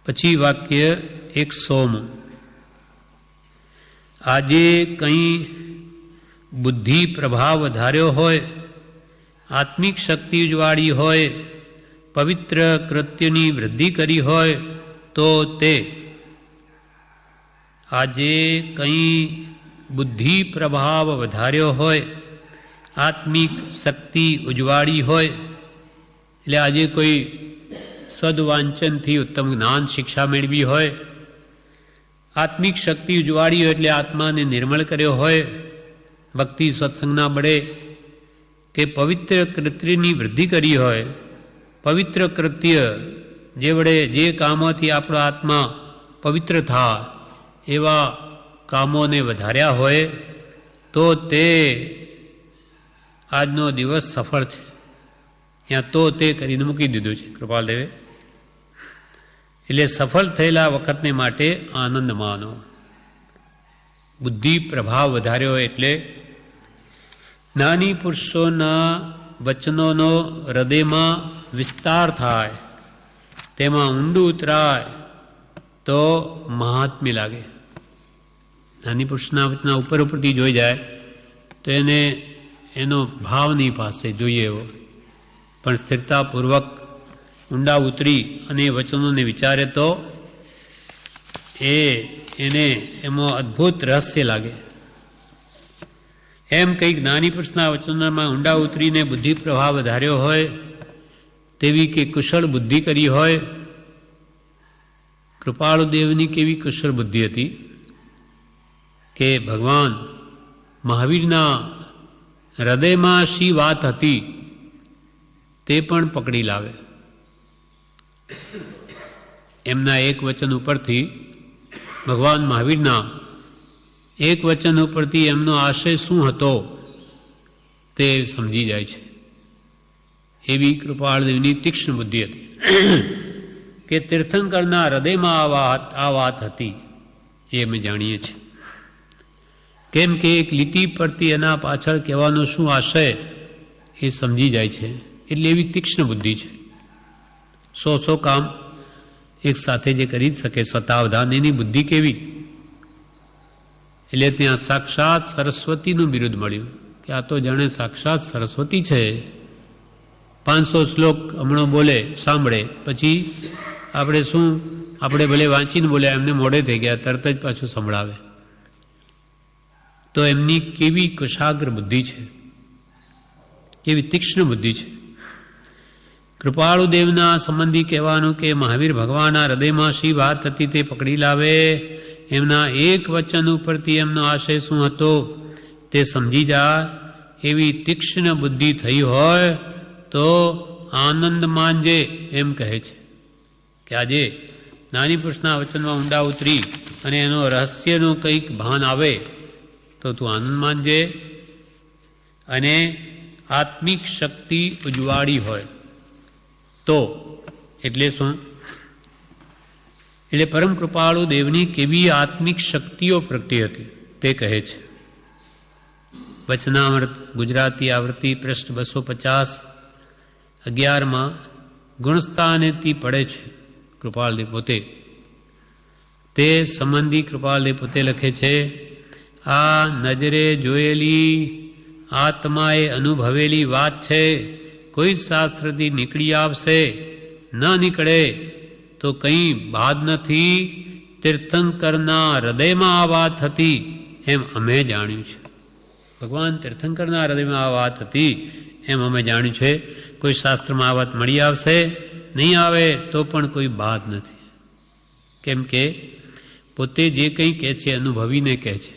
પછી વાક્ય 100. આજે કંઈ બુદ્ધિ પ્રભાવ વધાર્યો હોય, આત્મિક શક્તિ ઉજવાળી હોય, પવિત્ર કૃત્યની વૃદ્ધિ કરી હોય તો તે આજે કંઈ બુદ્ધિ પ્રભાવ વધાર્યો હોય, આત્મિક શક્તિ ઉજવાળી હોય, એટલે આજે કોઈ સદવાંચનથી ઉત્તમ જ્ઞાન શિક્ષા મેળવી હોય, આત્મિક શક્તિ ઉજવાળી હોય એટલે આત્માને નિર્મળ કર્યો હોય, ભક્તિ સત્સંગના બળે કે પવિત્ર કૃત્યની વૃદ્ધિ કરી હોય, પવિત્ર કૃત્ય જે વડે જે કામોથી આપણો આત્મા પવિત્ર થાય એવા કામોને વધાર્યા હોય તો તે આજનો દિવસ સફળ છે. ત્યાં તો તે કરીને મૂકી દીધું છે કૃપાલદેવે. એટલે સફળ થયેલા વખતને માટે આનંદ માનો. બુદ્ધિ પ્રભાવ વધાર્યો એટલે જ્ઞાની પુરુષોના વચનોનો હૃદયમાં વિસ્તાર થાય, તેમાં ઊંડું ઉતરાય તો મહાત્મ્ય લાગે. જ્ઞાની પુરુષના વચના ઉપર ઉપરથી જોઈ જાય તો એને એનો ભાવ નહીં પાસે જોઈએ એવો, પણ સ્થિરતાપૂર્વક ઊંડા ઉતરી અને એ વચનોને વિચારે તો એને એમાં અદ્ભુત રહસ્ય લાગે. એમ કંઈક જ્ઞાની પુરુષના વચનોમાં ઊંડા ઉતરીને બુદ્ધિ પ્રભાવ વધાર્યો હોય તેવી કે કુશળ બુદ્ધિ કરી હોય. કૃપાળુ દેવની કેવી કુશળ બુદ્ધિ હતી કે ભગવાન મહાવીરના હૃદયમાં શી વાત હતી તે પણ પકડી લાવે. એમના એક વચન ઉપરથી, ભગવાન મહાવીરના એક વચન ઉપરથી એમનો આશય શું હતો તે સમજી જાય છે. એવી કૃપાળદેવની તીક્ષ્ણ બુદ્ધિ હતી કે તીર્થંકરના હૃદયમાં આ વાત હતી એ અમે જાણીએ છીએ. કેમ કે એક લીટી પરથી એના પાછળ કહેવાનો શું આશય એ સમજી જાય છે. એટલે એવી તીક્ષ્ણ બુદ્ધિ છે. 100 કામ એક સાથે જે કરી શકે સતાવધાન, એની બુદ્ધિ કેવી. એટલે ત્યાં સાક્ષાત સરસ્વતીનું બિરુદ મળ્યું કે આ તો જાણે સાક્ષાત સરસ્વતી છે. 500 શ્લોક હમણાં બોલે સાંભળે, પછી આપણે ભલે વાંચીને બોલ્યા એમને મોડે થઈ ગયા, તરત જ પાછું સંભળાવે. તો એમની કેવી કુશાગ્ર બુદ્ધિ છે, કેવી તીક્ષ્ણ બુદ્ધિ છે. કૃપાળુ દેવના સંબંધી કહેવાનું કે મહાવીર ભગવાનના હૃદયમાં શી વાત હતી તે પકડી લાવે, એમના એક વચન ઉપરથી એમનો આશય શું હતો તે સમજી જાય, એવી તીક્ષ્ણ બુદ્ધિ થઈ હોય તો આનંદ માનજે એમ કહે છે કે આજે જ્ઞાની પુરુષના વચનમાં ઊંડા ઉતરી અને એનો રહસ્યનું કંઈક ભાન આવે તો તું આનંદ માનજે. અને આત્મિક શક્તિ ઉજવાળી હોય તો એટલે શું? એટલે પરમ કૃપાળુ દેવની કેવી આત્મિક શક્તિઓ પ્રગટી હતી તે કહે છે. વચનામૃત ગુજરાતી આવૃત્તિ પૃષ્ઠ 250 11માં ગુણસ્થાનેથી પડે છે કૃપાળદેવ પોતે. તે સંબંધી કૃપાળદેવ પોતે લખે છે, આ નજરે જોયેલી આત્માએ અનુભવેલી વાત છે. કોઈ શાસ્ત્રથી નીકળી આવશે, ન નીકળે તો કંઈ બાદ નથી. તીર્થંકરના હૃદયમાં આ વાત હતી એમ અમે જાણ્યું છે. ભગવાન તીર્થંકરના હૃદયમાં આ વાત હતી એમ અમે જાણ્યું છે. કોઈ શાસ્ત્રમાં આ વાત મળી આવશે, નહીં આવે તો પણ કોઈ બાદ નથી. કેમ કે પોતે જે કંઈ કહે છે અનુભવીને કહે છે.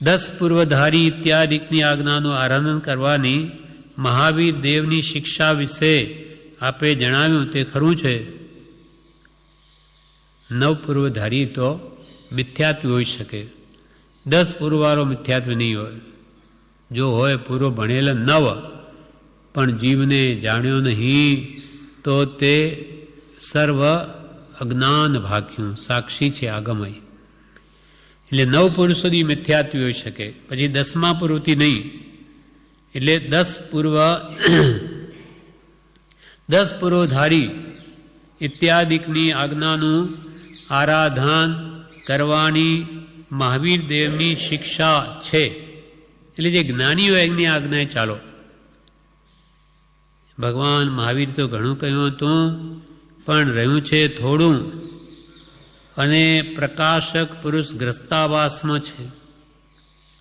10 પૂર્વધારી ઇત્યાદિકની આજ્ઞાનું આરાધન કરવાની મહાવીર દેવની શિક્ષા વિશે આપે જણાવ્યું તે ખરું છે. 9 પૂર્વધારી તો મિથ્યાત્વ હોઈ શકે, 10 પૂર્વવાળો મિથ્યાત્વ નહીં હોય. જો હોય પૂર્વ ભણેલા 9 પણ જીવને જાણ્યો નહીં તો તે સર્વ અજ્ઞાન ભાગ્યું, સાક્ષી છે આગમય. એટલે 9 પુરુષ સુધી મિથ્યાત્વ હોઈ શકે, પછી 10મા પૂર્વથી નહીં. એટલે 10 પૂર્વધારી ઇત્યાદિકની આજ્ઞાનું આરાધન કરવાની મહાવીર દેવની શિક્ષા છે. એટલે જે જ્ઞાનીઓ એની આજ્ઞાએ ચાલો. ભગવાન મહાવીર તો ઘણું કહ્યું હતું, પણ રહ્યું છે થોડું, અને પ્રકાશક પુરુષ ગ્રસ્તાવાસમાં છે.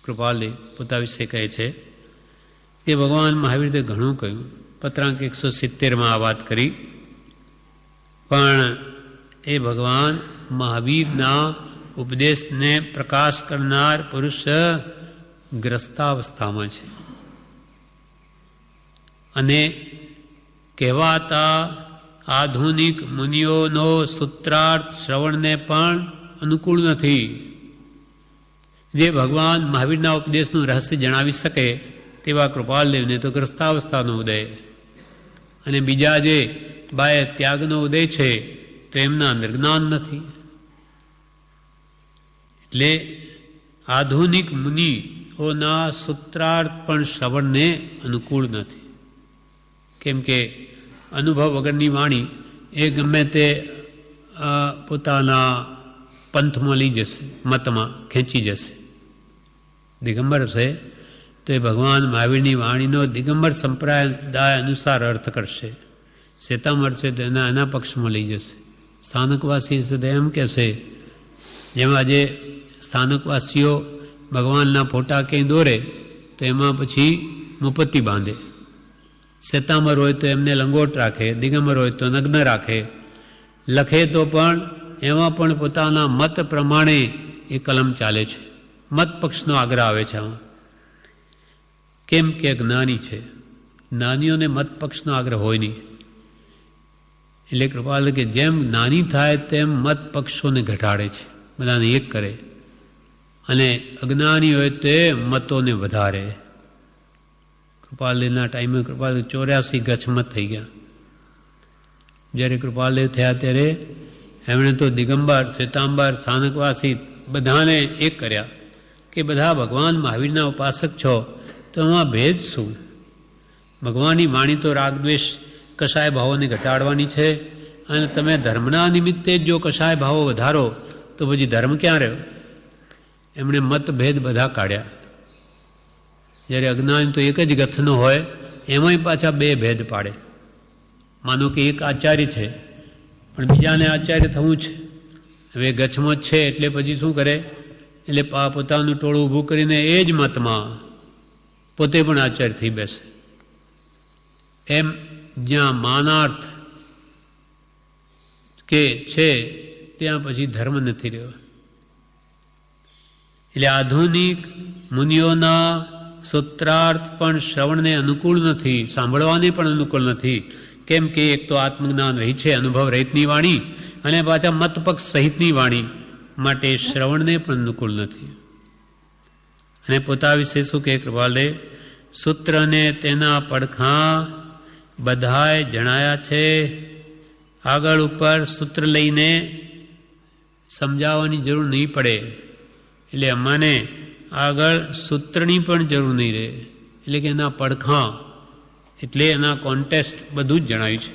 કૃપાલદેવ પોતા વિશે કહે છે કે ભગવાન મહાવીર તો ઘણું કહ્યું, પત્રાંક 170માં આ વાત કરી, પણ એ ભગવાન મહાવીરના ઉપદેશને પ્રકાશ કરનાર પુરુષ ગ્રસ્તાવસ્થામાં છે. અને કહેવાતા આધુનિક મુનિઓનો સૂત્રાર્થ શ્રવણને પણ અનુકૂળ નથી. જે ભગવાન મહાવીરના ઉપદેશનું રહસ્ય જણાવી શકે તેવા કૃપાલદેવને તો ગ્રસ્તાવસ્થાનો ઉદય, અને બીજા જે બાહ્ય ત્યાગનો ઉદય છે તો એમના અંદર જ્ઞાન નથી. એટલે આધુનિક મુનિઓના સૂત્રાર્થ પણ શ્રવણને અનુકૂળ નથી. કેમ કે અનુભવ વગરની વાણી એ ગમે તે પોતાના પંથમાં લઈ જશે, મતમાં ખેંચી જશે. દિગંબર છે તો એ ભગવાન મહાવીરની વાણીનો દિગંબર સંપ્રદાય અનુસાર અર્થ કરશે. શ્વેતાંબર છે તો એના પક્ષમાં લઈ જશે. સ્થાનકવાસી છે તો એમ કહેશે, જેમાં આજે સ્થાનકવાસીઓ ભગવાનના ફોટા ક્યાંય દોરે તો એમાં પછી મુપત્તિ બાંધે. શ્વેતાંબર હોય તો એમને લંગોટ રાખે, દિગંબર હોય તો નગ્ન રાખે. લખે તો પણ એમાં પણ પોતાના મત પ્રમાણે એ કલમ ચાલે છે. મત પક્ષનો આગ્રહ આવે છે આમાં. કેમ કે જ્ઞાની છે, જ્ઞાનીઓને મત પક્ષનો આગ્રહ હોય નહીં. એટલે કૃપાલ કે જેમ જ્ઞાની થાય તેમ મત પક્ષોને ઘટાડે છે, બધાને એક કરે, અને અજ્ઞાની હોય તે મતોને વધારે. કૃપાલદેવના ટાઈમે કૃપાલદેવ 84 ગચ્છમત થઈ ગયા. જ્યારે કૃપાલદેવ થયા ત્યારે એમણે તો દિગંબર, શ્વેતાંબર, સ્થાનકવાસી બધાને એક કર્યા કે બધા ભગવાન મહાવીરના ઉપાસક છો તો એમાં ભેદ શું? ભગવાનની વાણી તો રાગદ્વેષ કશાય ભાવોને ઘટાડવાની છે, અને તમે ધર્મના નિમિત્તે જો કશાય ભાવો વધારો તો પછી ધર્મ ક્યાં રહ્યો? એમણે મતભેદ બધા કાઢ્યા. જ્યારે અજ્ઞાન તો એક જ ગથનો હોય, એમાંય પાછા બે ભેદ પાડે. માનો કે એક આચાર્ય છે પણ બીજાને આચાર્ય થવું છે. હવે ગચ્છમાં જ છે એટલે પછી શું કરે? એટલે પોતાનું ટોળું ઊભું કરીને એ જ મતમાં પોતે પણ આચાર્ય થઈ બેસે. એમ જ્યાં માનાર્થ કે છે ત્યાં પછી ધર્મ નથી રહ્યો. એટલે આધુનિક મુનિઓના સૂત્રાર્થ પણ શ્રવણને અનુકૂળ નથી, સાંભળવાને પણ અનુકૂળ નથી. કેમ કે એક તો આત્મજ્ઞાન રહી છે, અનુભવ રહિતની વાણી, અને પાછા મતપક્ષ સહિતની વાણી, માટે શ્રવણને પણ અનુકૂળ નથી. અને પોતા વિશે શું કહે કૃપાલદેવ? સૂત્રને તેના પડખા બધાએ જણાયા છે. આગળ ઉપર સૂત્ર લઈને સમજાવવાની જરૂર નહીં પડે. એટલે અમાને આગળ સૂત્રની પણ જરૂર નહીં રહે. એટલે કે એના પડખા એટલે એના કોન્ટેસ્ટ બધું જ જણાવ્યું છે.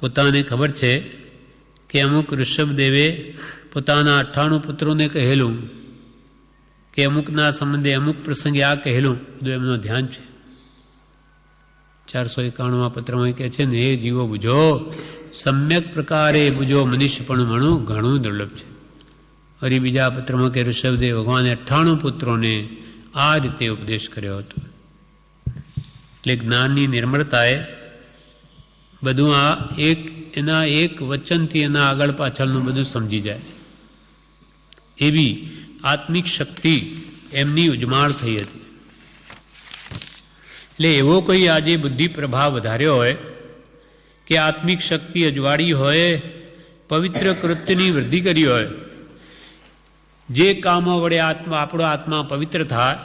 પોતાને ખબર છે કે અમુક ઋષભદેવે પોતાના 98 પુત્રોને કહેલું કે અમુકના સંબંધે અમુક પ્રસંગે આ કહેલું, બધું એમનું ધ્યાન છે. 451 પત્રમાં કહે છે ને, એ જીવો બુજો, સમ્યક પ્રકારે બુજો, મનુષ્ય પણ મણું ઘણું દુર્લભ છે. ફરી બીજા પત્રમાં કે ઋષભદેવ ભગવાને 98 પુત્રોને આ રીતે ઉપદેશ કર્યો હતો. એટલે જ્ઞાનની નિર્મળતાએ બધું આ એના એક વચનથી એના આગળ પાછળનું બધું સમજી જાય એવી આત્મિક શક્તિ એમની ઉજમાળ થઈ હતી. એટલે એવો કોઈ આજે બુદ્ધિ પ્રભાવ વધાર્યો હોય કે આત્મિક શક્તિ અજવાળી હોય, પવિત્ર કૃત્યની વૃદ્ધિ કરી હોય, જે કામો વડે આપણો આત્મા પવિત્ર થાય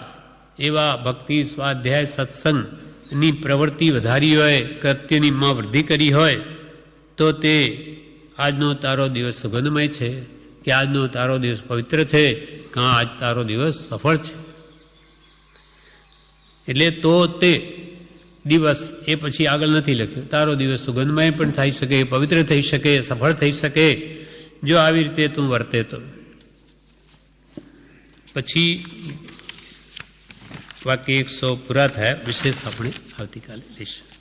એવા ભક્તિ, સ્વાધ્યાય, સત્સંગની પ્રવૃત્તિ વધારી હોય, કૃત્યની માં વૃદ્ધિ કરી હોય, તો તે આજનો તારો દિવસ સુગંધમય છે, કે આજનો તારો દિવસ પવિત્ર છે, કાં આજ તારો દિવસ સફળ છે. એટલે તો તે દિવસ એ પછી આગળ નથી લખ્યું. તારો દિવસ સુગંધમય પણ થઈ શકે, પવિત્ર થઈ શકે, સફળ થઈ શકે, જો આવી રીતે તું વર્તે તો. પછી વાક્ય 100 પૂરા થયા. વિશેષ આપણે આવતીકાલે લઈશું.